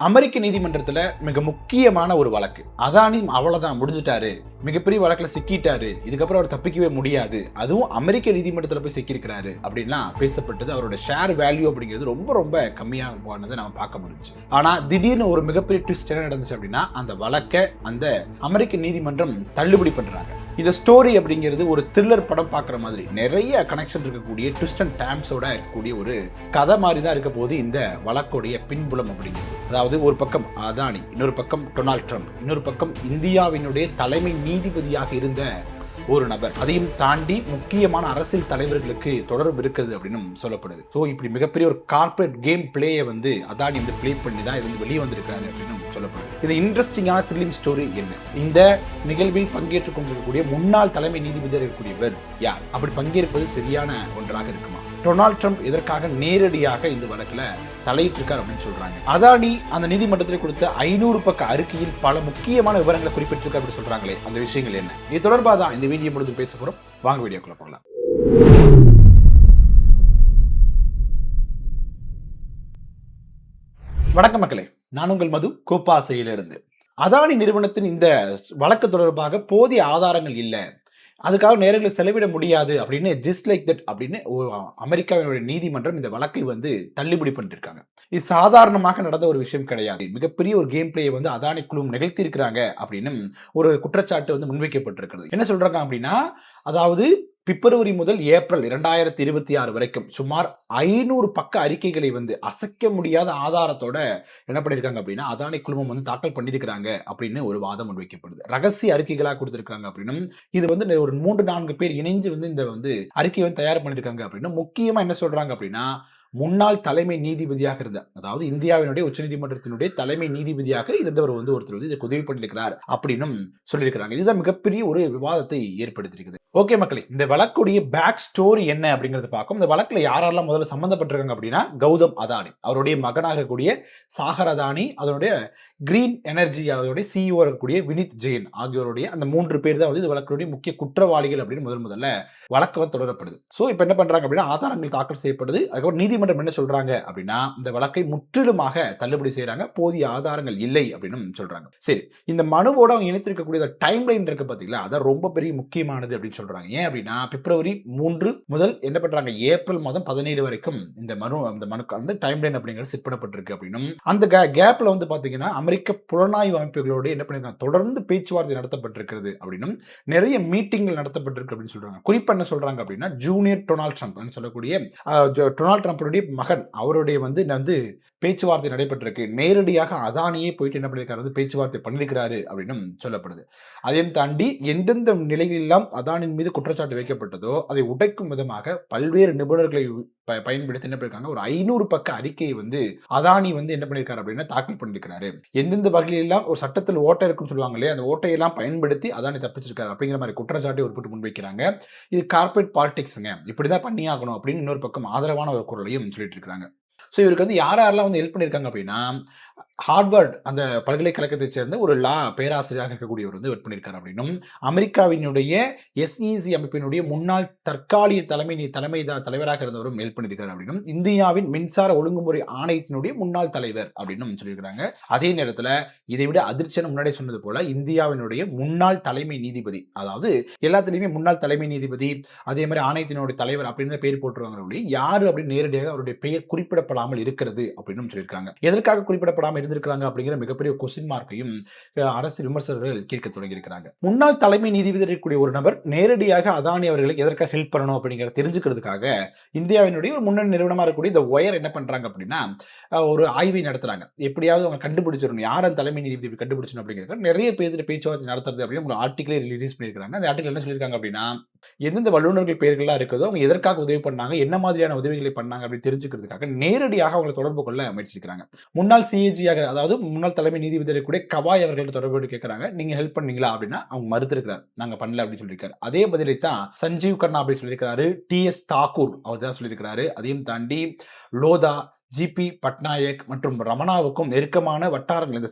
அமெரிக்க நீதிமன்றத்துல மிக முக்கியமான ஒரு வழக்கு. அதானி அவ்வளவுதான் முடிஞ்சுட்டாரு. மிகப்பெரிய வழக்குல சிக்கிட்டாரு. இதுக்கப்புறம் அவர் தப்பிக்கவே முடியாது. அதுவும் அமெரிக்க நீதிமன்றத்துல போய் சிக்கியிருக்கிறாரு அப்படின்லாம் பேசப்பட்டது. அவரோட ஷேர் வேல்யூ அப்படிங்கிறது ரொம்ப ரொம்ப கம்மியாக போனதை நம்ம பார்க்க முடிஞ்சுச்சு. ஆனா திடீர்னு ஒரு மிகப்பெரிய ட்விஸ்ட் என்ன நடந்துச்சு அப்படின்னா, அந்த வழக்கை அந்த அமெரிக்க நீதிமன்றம் தள்ளுபடி பண்றாங்க. இந்த ஸ்டோரி அப்படிங்கிறது ஒரு த்ரில்லர் படம் பார்க்குற மாதிரி நிறைய கனெக்ஷன் இருக்கக்கூடிய ட்விஸ்ட் அண்ட் டேம்ஸோட இருக்கக்கூடிய ஒரு கதை மாதிரி தான் இருக்க போது இந்த வழக்குடைய பின்புலம் அப்படிங்கிறது. அதாவது ஒரு பக்கம் அதானி, இன்னொரு பக்கம் டொனால்ட் ட்ரம்ப், இன்னொரு பக்கம் இந்தியாவினுடைய தலைமை நீதிபதியாக இருந்த ஒரு நபர், அதையும் தாண்டி முக்கியமான அரசியல் தலைவர்களுக்கு தொடர்பு இருக்கிறது அப்படின்னு சொல்லப்படுது. ஸோ இப்படி மிகப்பெரிய ஒரு கார்பரேட் கேம் பிளேயை வந்து அதானி வந்து பிளே பண்ணி தான் இது வந்து வெளியே வந்திருக்காரு அப்படின்னு சொல்லப்படுது. இது இன்ட்ரெஸ்டிங்கான த்ரில்லிங் ஸ்டோரி என்ன? இந்த நிகழ்வில் பங்கேற்றுக் கொண்டிருக்கக்கூடிய முன்னாள் தலைமை நீதிபதியாக இருக்கக்கூடியவர் யார்? அப்படி பங்கேற்பது சரியான ஒன்றாக இருக்குமா? டொனால்ட் ட்ரம்ப் இதற்காக நேரடியாக இந்த வழக்கில் தலையிட்டிருக்கார் அப்படின்னு சொல்றாங்க. அதானி அந்த நீதிமன்றத்தில் கொடுத்த 500 பக்க அறிக்கையில் பல முக்கியமான விவரங்களை குறிப்பிட்டிருக்கார் அப்படின்னு சொல்றாங்களே, அந்த விஷயங்கள் என்ன? இது தொடர்பாக தான் இந்த வீடியோ முழுவதும் பேச போறோம். வாங்க வீடியோக்குள்ள போகலாம். வணக்கம் மக்களே, நான் உங்கள் மது, கோப்பாசையிலிருந்து. அதானி நிறுவனத்தின் இந்த வழக்கு தொடர்பாக போதிய ஆதாரங்கள் இல்லை, அதுக்காக நேரங்களை செலவிட முடியாது அப்படின்னு ஜஸ்ட் லைக் தட் அப்படின்னு அமெரிக்காவினுடைய நீதிமன்றம் இந்த வழக்கை வந்து தள்ளுபடி பண்ணிருக்காங்க. இது சாதாரணமாக நடந்த ஒரு விஷயம் கிடையாது. மிகப்பெரிய ஒரு கேம் பிளேயை வந்து அதானி குழு நிகழ்த்தி இருக்கிறாங்க அப்படின்னு ஒரு குற்றச்சாட்டு வந்து முன்வைக்கப்பட்டிருக்கிறது. என்ன சொல்றாங்க அப்படின்னா, அதாவது பிப்ரவரி முதல் ஏப்ரல் 2026 வரைக்கும் சுமார் 500 பக்க அறிக்கைகளை வந்து அசைக்க முடியாத ஆதாரத்தோட என்ன பண்ணிருக்காங்க அப்படின்னா அதானி குழுமம் வந்து தாக்கல் பண்ணிருக்கிறாங்க அப்படின்னு ஒரு வாதம் முன்வைக்கப்படுது. ரகசிய அறிக்கைகளாக கொடுத்திருக்காங்க அப்படின்னும், இது வந்து ஒரு 3-4 பேர் இணைஞ்சு வந்து இந்த வந்து அறிக்கையை வந்து தயார் பண்ணிருக்காங்க அப்படின்னு முக்கியமா என்ன சொல்றாங்க அப்படின்னா, முன்னாள் தலைமை நீதிபதியாக இருந்த, அதாவது இந்தியாவினுடைய உச்சநீதிமன்றத்தினுடைய தலைமை நீதிபதியாக இருந்தவர் வந்து ஒருத்தர் வந்து இதுக்கு உதவி பண்ணிருக்கிறார் அப்படின்னு சொல்லியிருக்கிறாங்க. இதுதான் மிகப்பெரிய ஒரு விவாதத்தை ஏற்படுத்தியிருக்குது. ஓகே மக்களே, இந்த வழக்குடைய பேக் ஸ்டோரி என்ன அப்படிங்கறத பார்க்கும். இந்த வழக்குல யாரெல்லாம் முதல்ல சம்பந்தப்பட்டிருக்காங்க அப்படின்னா, கௌதம் அதானி, அவருடைய மகனாக இருக்கக்கூடிய சாகர் அதானி, அதனுடைய கிரீன் எனர்ஜி அதோடைய சிஇஓ இருக்கக்கூடிய வினித் ஜெயின் ஆகியோருடைய அந்த 3 பேர் தான் வந்து இந்த வழக்குடைய முக்கிய குற்றவாளிகள் அப்படின்னு முதல்ல வழக்கு வந்து தொடரப்படுது. ஸோ இப்போ என்ன பண்றாங்க அப்படின்னா, ஆதாரங்கள் தாக்கல் செய்யப்படுது. அதுக்கப்புறம் நீதிமன்றம் என்ன சொல்றாங்க அப்படின்னா, இந்த வழக்கை முற்றிலுமாக தள்ளுபடி செய்யறாங்க, போதிய ஆதாரங்கள் இல்லை அப்படின்னு சொல்றாங்க. சரி, இந்த மனுவோட அவங்க இணைத்திருக்கக்கூடிய டைம் லைன் இருக்கு பாத்தீங்களா, அதான் ரொம்ப பெரிய முக்கியமானது அப்படின்னு சொல்றாங்க. ஏன் அப்படின்னா, பிப்ரவரி 3 முதல் என்ன பண்றாங்க, ஏப்ரல் மாதம் 17 வரைக்கும் இந்த மனுக்கு அந்த டைம் லைன் அப்படிங்கிறது செட் பண்ணப்பட்டிருக்கு அப்படின்னும், அந்த கேப்ல வந்து பாத்தீங்கன்னா அமெரிக்க புலனாய்வு அமைப்புகளோடு என்ன பண்ணிருக்காங்க, தொடர்ந்து பேச்சுவார்த்தை நடத்தப்பட்டிருக்கிறது அப்படின்னும், நிறைய மீட்டிங்கள் நடத்தப்பட்டிருக்கு அப்படின்னு சொல்றாங்க. குறிப்பா என்ன சொல்றாங்க அப்படின்னா, ஜூனியர் டொனால்ட் ட்ரம்ப் சொல்லக்கூடிய டொனால்ட் ட்ரம்ப்புடைய மகன், அவருடைய வந்து பேச்சுவார்த்தை நடைபெற்றிருக்கு. நேரடியாக அதானியே போயிட்டு என்ன பண்ணிருக்காரு, பேச்சுவார்த்தை பண்ணிருக்கிறாரு அப்படின்னு சொல்லப்படுது. அதையும் தாண்டி எந்தெந்த நிலையிலெல்லாம் அதானின் மீது குற்றச்சாட்டு வைக்கப்பட்டதோ அதை உடைக்கும் விதமாக பல்வேறு நிபுணர்களை பயன்படுத்தி என்ன பண்ணிருக்காங்க, ஒரு 500 பக்க அறிக்கையை வந்து அதானி வந்து என்ன பண்ணிருக்காரு அப்படின்னா தாக்கல் பண்ணிருக்காரு. எந்தெந்த வகையிலெல்லாம் ஒரு சட்டத்தில் ஓட்டை இருக்குன்னு சொல்லுவாங்க இல்லையா, அந்த ஓட்டையெல்லாம் பயன்படுத்தி அதானி தப்பிச்சிருக்காரு அப்படிங்கிற மாதிரி குற்றச்சாட்டை ஒரு போட்டு முன்வைக்கிறாங்க. இது கார்பரேட் பாலிடிக்ஸ்ங்க, இப்படிதான் பண்ணியாகணும் அப்படின்னு இன்னொரு பக்கம் ஆதரவான ஒரு குரலையும் சொல்லிட்டு இருக்காங்க. ஸோ இவருக்கு வந்து யாரெல்லாம் வந்து ஹெல்ப் பண்ணியிருக்காங்க அப்படின்னா, ஹார்வர்ட் அந்த பல்கலைக்கழகத்தை சேர்ந்த ஒரு லா பேராசிரியராக இருக்கக்கூடியவர் வந்து ஹெல்ப் பண்ணியிருக்காரு அப்படின்னும், அமெரிக்காவினுடைய எஸ்இசி அமைப்பினுடைய முன்னாள் தற்காலிக தலைவராக இருந்தவரும் ஹெல்ப் பண்ணியிருக்காரு அப்படின்னும், இந்தியாவின் மின்சார ஒழுங்குமுறை ஆணையத்தினுடைய முன்னாள் தலைவர் அப்படின்னு சொல்லியிருக்காங்க. அதே நேரத்தில் இதை விட அதிர்ச்சியான முன்னாடி சொன்னது போல இந்தியாவினுடைய முன்னாள் தலைமை நீதிபதி, அதாவது எல்லாத்துலேயுமே முன்னாள் தலைமை நீதிபதி, அதே மாதிரி ஆணையத்தினுடைய தலைவர் அப்படின்னு பேர் போட்டுருவாங்க, யாரு அப்படின்னு நேரடியாக அவருடைய பெயர் குறிப்பிடப்படாமல் இருக்கிறது அப்படின்னு சொல்லியிருக்காங்க. எதற்காக குறிப்பிடப்படாமல் இருந்திருக்காங்க அப்படிங்கிற மிகப்பெரிய கொஸ்டின் மார்க்கையும் அரசு விமர்சகர்கள் கேட்க தொடங்கி இருக்கிறாங்க. முன்னாள் தலைமை நீதிபதி இருக்கக்கூடிய ஒரு நபர் நேரடியாக அதானி அவர்களுக்கு எதற்காக ஹெல்ப் பண்ணணும் அப்படிங்கிறத தெரிஞ்சுக்கிறதுக்காக இந்தியாவினுடைய ஒரு முன்னணி நிறுவனமா இருக்கக்கூடிய இந்த ஒயர் என்ன பண்றாங்க அப்படின்னா, ஒரு ஆய்வை நடத்துறாங்க. எப்படியாவது அவங்க கண்டுபிடிச்சிடணும், யார் அந்த தலைமை நீதிபதி கண்டுபிடிச்சணும் அப்படிங்கிறது நிறைய பேர் பேச்சுவார்த்தை நடத்துறது அப்படின்னு ஒரு ஆர்டிகிளே ரிலீஸ் பண்ணியிருக்காங்க. அந்த ஆர்டிகல் என்ன சொல்லியிருக்காங்க அப்படின்னா, எந்தெந்த வல்லுநர்கள் பெயர்கள்லாம் இருக்குதோ அவங்க எதற்காக உதவி பண்ணாங்க, என்ன மாதிரியான உதவிகளை பண்ணாங்க அப்படின்னு தெரிஞ்சுக்கிறதுக்காக நேரடியாக அவங்களை தொடர்பு கொள்ள முயற்சிக்கிறாங்க. முன்னாள் சிஏஜியாக, அதாவது முன்னாள் தலைமை நீதிபதி கூட கவாய் அவர்கள் தொடர்பு கேட்கிறாங்க, நீங்க ஹெல்ப் பண்ணீங்களா அப்படின்னா அவங்க மறுத்திருக்கிறார், நாங்க பண்ணல அப்படின்னு சொல்லியிருக்காரு. அதே பதிலை தான் சஞ்சீவ் கண்ணா அப்படி சொல்லியிருக்காரு, டிஎஸ் தாக்கூர் அவர் தான் சொல்லியிருக்காரு. அதையும் தாண்டி லோதா, ஜிபி பட்நாயக் மற்றும் ரமணாவுக்கும் நெருக்கமான வட்டாரங்கள் இந்த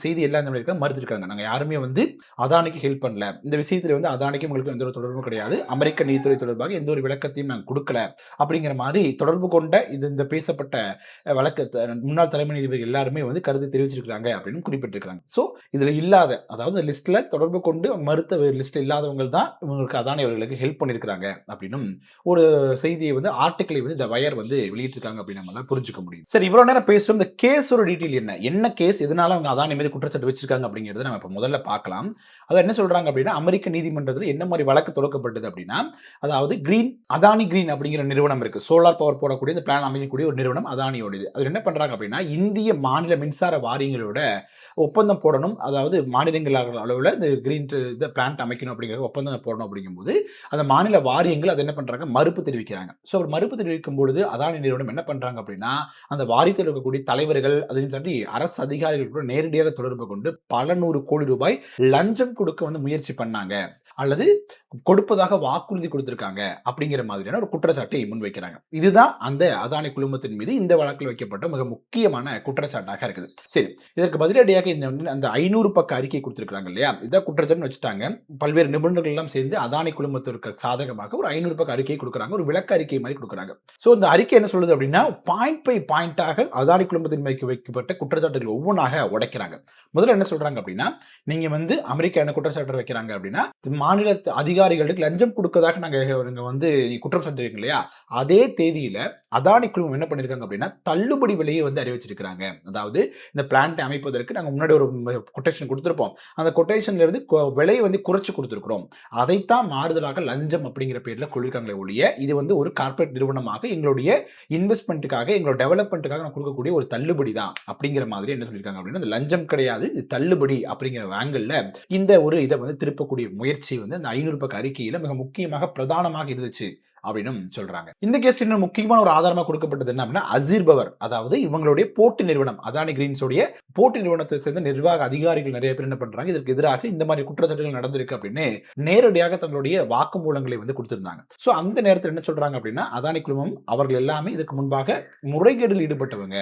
செய்தி எல்லாம் மறுத்திருக்காங்க. நாங்க யாருமே வந்து அதானிக்கு ஹெல்ப் பண்ணல. இந்த விஷயத்துல வந்து அதானிக்கும் உங்களுக்கு எந்த ஒரு தொடர்பும் கிடையாது. அமெரிக்க நீதித்துறை தொடர்பாக எந்த ஒரு விளக்கத்தையும் நாங்க கொடுக்கல அப்படிங்கிற மாதிரி தொடர்பு கொண்ட இந்த பேசப்பட்ட வழக்கு முன்னாள் தலைமை நீதிபதி எல்லாருமே வந்து கருத்து தெரிவிச்சிருக்காங்க அப்படின்னு குறிப்பிட்டிருக்காங்க. ஸோ இதுல இல்லாத, அதாவது லிஸ்ட்ல தொடர்பு கொண்டு மறுத்த லிஸ்ட்ல இல்லாதவங்க தான் இவங்களுக்கு அதானி அவர்களுக்கு ஹெல்ப் பண்ணிருக்காங்க அப்படின்னும் ஒரு செய்தியை வந்து ஆர்டிகிளை வந்து இந்த வயர் வந்து வெளியிட்டிருக்காங்க அப்படின்னு நம்மளால புரிஞ்சுக்க முடியும். சரி, இவ்வளவு நேரம் பேசுறோம். இந்த கேஸோட டீட்டெயில் என்ன கேஸ், எதனால அவங்க அதானி மீது குற்றச்சாட்டு வச்சிருக்காங்க அப்படிங்கறத நம்ம இப்ப முதல்ல பார்க்கலாம். அதான் என்ன சொல்றாங்க அப்படின்னா, அமெரிக்க நீதிமன்றத்தில் என்ன மாதிரி வழக்கு தொடக்கப்பட்டது அப்படின்னா, அதாவது அதானி கிரீன் அப்படிங்கிற நிறுவனம் இருக்கு. சோலார் பவர் போடக்கூடிய இந்த பிளான் அமைக்கக்கூடிய ஒரு நிறுவனம் அதானியோடது. அது என்ன பண்றாங்க அப்படின்னா, இந்திய மாநில மின்சார வாரியங்களோட ஒப்பந்தம் போடணும். அதாவது மாநிலங்கள் அளவில் இந்த கிரீன் பிளான்ட் அமைக்கணும் அப்படிங்கிற ஒப்பந்தம் போடணும் அப்படிங்கும்போது அந்த மாநில வாரியங்கள் அதை என்ன பண்றாங்க, மறுப்பு தெரிவிக்கிறாங்க. ஸோ மறுப்பு தெரிவிக்கும் பொழுது அதானி நிறுவனம் என்ன பண்றாங்க அப்படின்னா, அந்த வாரியத்தில் இருக்கக்கூடிய தலைவர்கள், அதையும் தாண்டி அரசு அதிகாரிகள் கூட நேரடியாக தொடர்பு கொண்டு பல 100 கோடி ரூபாய் லஞ்சம் கொடுக்க வந்து முயற்சி பண்ணாங்க, அல்லது கொடுப்பதாக வாக்குறுதி கொடுத்திருக்காங்க அப்படிங்கிற மாதிரியான ஒரு குற்றச்சாட்டை முன்வைக்கிறாங்க. இதுதான் அந்த அதானி குழுமத்தின் மீது இந்த வழக்கில் வைக்கப்பட்ட மிக முக்கியமான குற்றச்சாட்டாக இருக்குது. சரி, இதற்கு பதிலடியாக அந்த 500 பக்க அறிக்கை கொடுத்திருக்காங்க இல்லையா, இதை குற்றச்சாட்டு வச்சுட்டாங்க. பல்வேறு நிபுணர்கள் எல்லாம் சேர்ந்து அதானி குழுமத்திற்கு சாதகமாக ஒரு 500 பக்க அறிக்கை கொடுக்குறாங்க, ஒரு விளக்க அறிக்கை மாதிரி கொடுக்குறாங்க. ஸோ இந்த அறிக்கை என்ன சொல்லுது அப்படின்னா, பாயிண்ட் பை பாயிண்டாக அதானி குழுமத்தின் மீது வைக்கப்பட்ட குற்றச்சாட்டுகள் ஒவ்வொன்றாக உடைக்கிறாங்க. முதல்ல என்ன சொல்றாங்க அப்படின்னா, நீங்க வந்து அமெரிக்கா என்ன குற்றச்சாட்டு வைக்கிறாங்க அப்படின்னா, மாநில அதிகாரிகளுக்கு லஞ்சம் கொடுக்கதாக நாங்க வந்து குற்றம் சாட்டிருக்கோம் இல்லையா, அதே தேதியில அதானி குழுமம் என்ன பண்ணிருக்காங்க அப்படின்னா, தள்ளுபடி விலையை வந்து அறிவிச்சிருக்காங்க. அதாவது இந்த பிளான்ட் அமைப்பதற்கு நாங்க முன்னாடி ஒரு கொட்டேஷன் கொடுத்திருப்போம், அந்த கொட்டேஷன்ல இருந்து விலையை வந்து குறைச்சு கொடுத்திருக்கிறோம், அதைத்தான் மாறுதலாக லஞ்சம் அப்படிங்கிற பேர்ல கொடுக்காங்களே ஒழிய, இது வந்து ஒரு கார்ப்பரேட் நிறுவனமாக எங்களுடைய இன்வெஸ்ட்மெண்ட்டுக்காக, எங்களோட டெவலப்மெண்ட்டுக்காக நான் கொடுக்கக்கூடிய ஒரு தள்ளுபடி தான் அப்படிங்கிற மாதிரி என்ன சொல்லியிருக்காங்க அப்படின்னா, இந்த லஞ்சம் கிடையாது, இது தள்ளுபடி அப்படிங்கிற ஆங்கிள் இந்த ஒரு இதை வந்து திருப்பக்கூடிய முயற்சி வந்து அந்த 500 பக்க அறிக்கையில மிக முக்கியமாக பிரதானமாக இருந்துச்சு அப்படின்னு சொல்றாங்க. இந்த கேஸ் இன்னும் முக்கியமான ஒரு ஆதாரமா கொடுக்கப்பட்டது என்ன அப்படின்னா, அசீர் பவர், அதாவது இவங்களுடைய போட்டி நிறுவனம் அதானி கிரீன்ஸோடைய போட்டி நிறுவனத்தை சேர்ந்த நிர்வாக அதிகாரிகள் நிறைய பேர் என்ன பண்றாங்க, இதற்கு எதிராக இந்த மாதிரி குற்றச்சாட்டுகள் நடந்திருக்கு அப்படின்னு நேரடியாக தங்களுடைய வாக்குமூலங்களை வந்து கொடுத்திருந்தாங்க. சோ அந்த நேரத்தில் என்ன சொல்றாங்க அப்படின்னா, அதானி குழுமம் அவர்கள் எல்லாமே இதுக்கு முன்பாக முறைகேடில் ஈடுபட்டவங்க,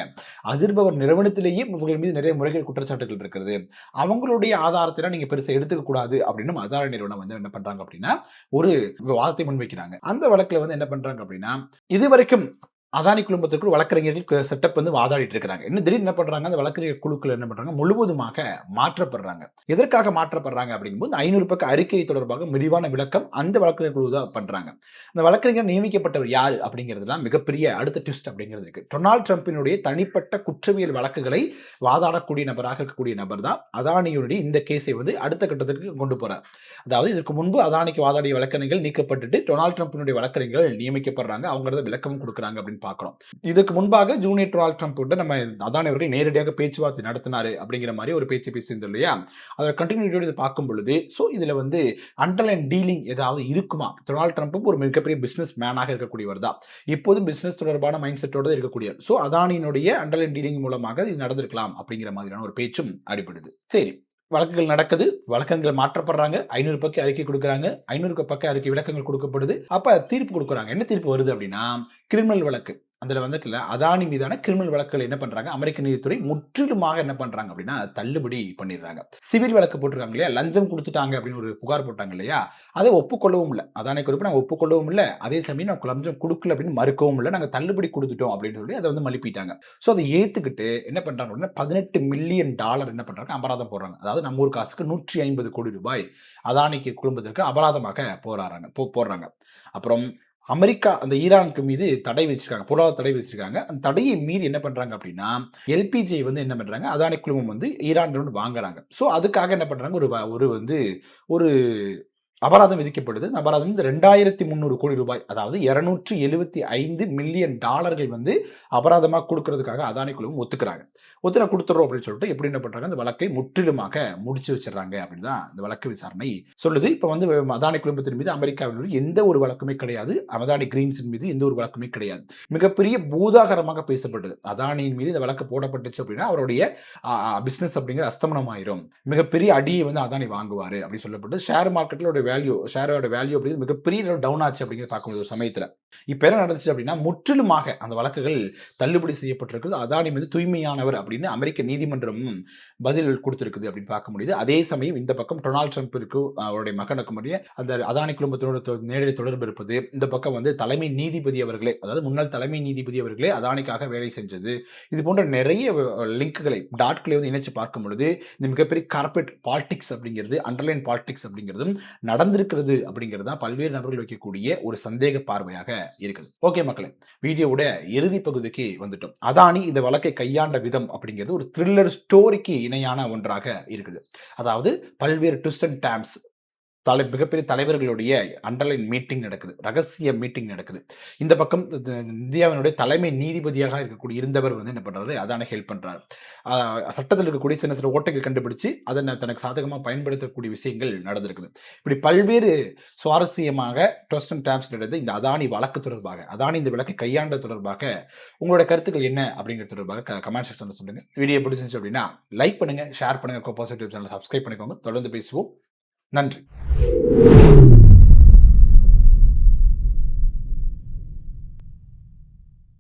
அசீர் பவர் நிறுவனத்திலேயே இவர்கள் மீது நிறைய முறைகேடு குற்றச்சாட்டுகள் இருக்கிறது, அவங்களுடைய ஆதாரத்தை நீங்க பெருசா எடுத்துக்க கூடாது அப்படின்னு அதானி நிறுவனம் வந்து என்ன பண்றாங்க அப்படின்னா ஒரு வாதத்தை முன்வைக்கிறாங்க. அந்த வழக்குல வந்து என்ன பண்றாங்க அப்படின்னா, இதுவரைக்கும் அதானி குழுமத்திற்கு வழக்கறிஞர்கள் செட்டப் வந்து வாதாடிட்டு இருக்காங்க. என்ன திடீர்னு என்ன பண்றாங்க, அந்த வழக்கறிஞர் குழுக்கள் என்ன பண்றாங்க, முழுவதுமாக மாற்றப்படுறாங்க. எதற்காக மாற்றப்படுறாங்க அப்படிங்கும்போது 500 பக்க அறிக்கை தொடர்பாக விரிவான விளக்கம் அந்த வழக்கறிஞர் குழு தான் பண்றாங்க. அந்த வழக்கறிஞர் நியமிக்கப்பட்டவர் யாரு அப்படிங்கிறதுலாம் மிகப்பெரிய அடுத்த ட்விஸ்ட் அப்படிங்கிறது இருக்கு. டொனால்ட் ட்ரம்பினுடைய தனிப்பட்ட குற்றவியல் வழக்குகளை வாதாடக்கூடிய நபராக இருக்கக்கூடிய நபர் தான் அதானியுடைய இந்த கேஸை வந்து அடுத்த கட்டத்திற்கு கொண்டு போறார். அதாவது இதற்கு முன்பு அதானிக்கு வாதாடிய வழக்கறிஞர்கள் நீக்கப்பட்டு டொனால்ட் ட்ரம்பினுடைய வழக்கறிஞர்கள் நியமிக்கப்படுறாங்க, அவங்க விளக்கம் கொடுக்குறாங்க அப்படின்னு பார்க்கிறோம். இதுக்கு முன்பாக ஜூனியர் டொனால்ட் ட்ரம்ப் கிட்ட நம்ம அதானி அவர்கள் நேரடியாக பேச்சுவார்த்தை நடத்தினாரு அப்படிங்கிற மாதிரி ஒரு பேச்சு பேசியிருந்தோம் இல்லையா, அதோட கண்டினியூட்டியோட இதை பார்க்கும் பொழுது ஸோ இதுல வந்து அண்டர்லைன் டீலிங் ஏதாவது இருக்குமா, டொனால்ட் ட்ரம்ப்பும் ஒரு மிகப்பெரிய பிசினஸ் மேனாக இருக்கக்கூடியவர் தான், இப்போதும் பிசினஸ் தொடர்பான மைண்ட் செட்டோட இருக்கக்கூடியவர். ஸோ அதானியினுடைய அண்டர்லைன் டீலிங் மூலமாக இது நடந்திருக்கலாம் அப்படிங்கிற மாதிரியான ஒரு பேச்சும் அடிபடுது. சரி, வழக்குகள் நடக்குது, வழக்கங்கள் மாற்றப்படுறாங்க, 500 பக்க அறிக்கை கொடுக்குறாங்க, 500 பக்க அறிக்கை விளக்கங்கள் கொடுக்கப்படுது. அப்ப தீர்ப்பு கொடுக்குறாங்க. என்ன தீர்ப்பு வருது அப்படின்னா, கிரிமினல் வழக்கு அதுல வந்துட்டுல அதானி மீதான கிரிமினல் வழக்குகள் என்ன பண்றாங்க, அமெரிக்க நீதித்துறை முற்றிலுமாக என்ன பண்றாங்க அப்படின்னா தள்ளுபடி பண்ணிடுறாங்க. சிவில் வழக்கு போட்டிருக்காங்க இல்லையா, லஞ்சம் கொடுத்துட்டாங்க அப்படின்னு ஒரு புகார் போட்டாங்க இல்லையா, அதை ஒப்புக்கொள்ளவும் இல்லை. அதானி குறிப்பு நாங்கள் ஒப்புக்கொள்ளவும் இல்லை, அதே சமயம் நான் லஞ்சம் கொடுக்கல அப்படின்னு மறுக்கவும் இல்லை, நாங்கள் தள்ளுபடி கொடுத்துட்டோம் அப்படின்னு சொல்லி அதை வந்து மழுப்பிட்டாங்க. ஸோ அதை ஏத்துக்கிட்டு என்ன பண்றாங்க அப்படின்னா $18 மில்லியன் என்ன பண்றாங்க, அபராதம் போடுறாங்க. அதாவது நம்ம ஊர் காசுக்கு 150 கோடி ரூபாய் அதானிக்கு குடும்பத்திற்கு அபராதமாக போடுறாங்க. அப்புறம் அமெரிக்கா அந்த ஈரானுக்கு மீது தடை வச்சிருக்காங்க, பொருளாதார தடை வச்சிருக்காங்க. அந்த தடையை மீறி என்ன பண்றாங்க அப்படின்னா, எல்பிஜி வந்து என்ன பண்றாங்க, அதானி குழுமம் வந்து ஈரான் வாங்குறாங்க. ஸோ அதுக்காக என்ன பண்றாங்க, ஒரு வந்து ஒரு அபராதம் விதிக்கப்படுது. அந்த அபராதம் வந்து 2300 கோடி ரூபாய், அதாவது $275 மில்லியன் வந்து அபராதமாக கொடுக்கறதுக்காக அதானி குழுமம் ஒத்துக்கிறாங்க. ஒத்துனா கொடுத்துறோம் அப்படின்னு சொல்லிட்டு எப்படி என்ன பண்றாங்க, அந்த வழக்கை முற்றிலுமாக முடிச்சு வச்சிடறாங்க அப்படின்னு தான் இந்த வழக்கு விசாரணை சொல்லுது. இப்போ வந்து அதானி குழுமத்தின் மீது அமெரிக்காவில் எந்த ஒரு வழக்குமே கிடையாது, அதானி கிரீன்ஸின் மீது எந்த ஒரு வழக்குமே கிடையாது. மிகப்பெரிய பூதாகரமாக பேசப்பட்டது, அதானியின் மீது இந்த வழக்கு போடப்பட்டுச்சு அப்படின்னா அவருடைய பிசினஸ் அப்படிங்கிற அஸ்தமனம் ஆயிரும், மிகப்பெரிய அடியை வந்து அதானி வாங்குவாரு அப்படின்னு சொல்லப்பட்டு ஷேர் மார்க்கெட்டில் ஷேரோட வேல்யூ அப்படிங்கிறது மிகப்பெரிய டவுன் ஆச்சு அப்படிங்கிறத பார்க்க முடியுது ஒரு சமயத்துல. இப்ப என்ன நடந்துச்சு அப்படின்னா, முற்றிலுமாக அந்த வழக்குகள் தள்ளுபடி செய்யப்பட்டிருக்கிறது. அதானி மீது தூய்மையானவர் அப்படின்னு அமெரிக்க நீதிமன்றம் பதில் குடுத்திருக்குது அப்படின்னு பார்க்க முடியுது. அதே சமயம் இந்த பக்கம் டொனால்ட் ட்ரம்பிற்கு அவருடைய மகனுக்கும் இடையே அந்த அதானி குழுமத்தினோட நேரடி தொடர்பு இருப்பது. இந்த பக்கம் வந்து தலைமை நீதிபதி அவர்களே, அதாவது முன்னாள் தலைமை நீதிபதி அவர்களே அதானிக்காக வேலை செஞ்சது. இது போன்ற நிறைய லிங்க்குகளை டாட்களை வந்து இணைச்சு பார்க்கும் பொழுது, இந்த மிகப்பெரிய கார்ப்பரேட் பாலிடிக்ஸ் அப்படிங்கிறது, அண்டர்லைன் பாலிடிக்ஸ் அப்படிங்கிறதும் நடந்திருக்கிறது அப்படிங்கிறது தான் பல்வேறு நபர்கள் வைக்கக்கூடிய ஒரு சந்தேக பார்வையாக இருக்குது. ஓகே மக்களே, வீடியோவோட இறுதி பகுதிக்கு வந்துட்டோம். அதானி இந்த வழக்கை கையாண்ட விதம் அப்படிங்கிறது ஒரு த்ரில்லர் ஸ்டோரிக்கு இணையான ஒன்றாக இருக்குது. அதாவது பல்வேறு ட்விஸ்ட் அண்ட் டர்ன்ஸ், மிகப்பெரிய தலைவர்களுடைய அண்டர்லைன் மீட்டிங் நடக்குது, ரகசிய மீட்டிங் நடக்குது. இந்த பக்கம் இந்தியாவினுடைய தலைமை நீதிபதியாக இருந்தவர் வந்து என்ன பண்றாரு, அதானே ஹெல்ப் பண்றாரு. சட்டத்தில் இருக்கக்கூடிய சின்ன சின்ன ஓட்டைகள் கண்டுபிடிச்சு அதை தனக்கு சாதகமாக பயன்படுத்தக்கூடிய விஷயங்கள் நடந்திருக்குது. இப்படி பல்வேறு சுவாரஸ்யமாக ட்விஸ்ட் அண்ட் டர்ன்ஸ் நடந்தது இந்த அதானி வழக்கு தொடர்பாக, அதானி இந்த வழக்கை கையாண்ட தொடர்பாக உங்களோட கருத்துக்கள் என்ன அப்படிங்கிற தொடர்பாக கமெண்ட் செக்ஷன்ல சொல்லுங்க. வீடியோ பிடிச்சிருந்துச்சு அப்படின்னா லைக் பண்ணுங்க, ஷேர் பண்ணுங்க, கோபாஸ் யூடியூப் சேனல் சப்ஸ்கிரைப் பண்ணிக்கோங்க. தொடர்ந்து பேசுவோம். நன்றி.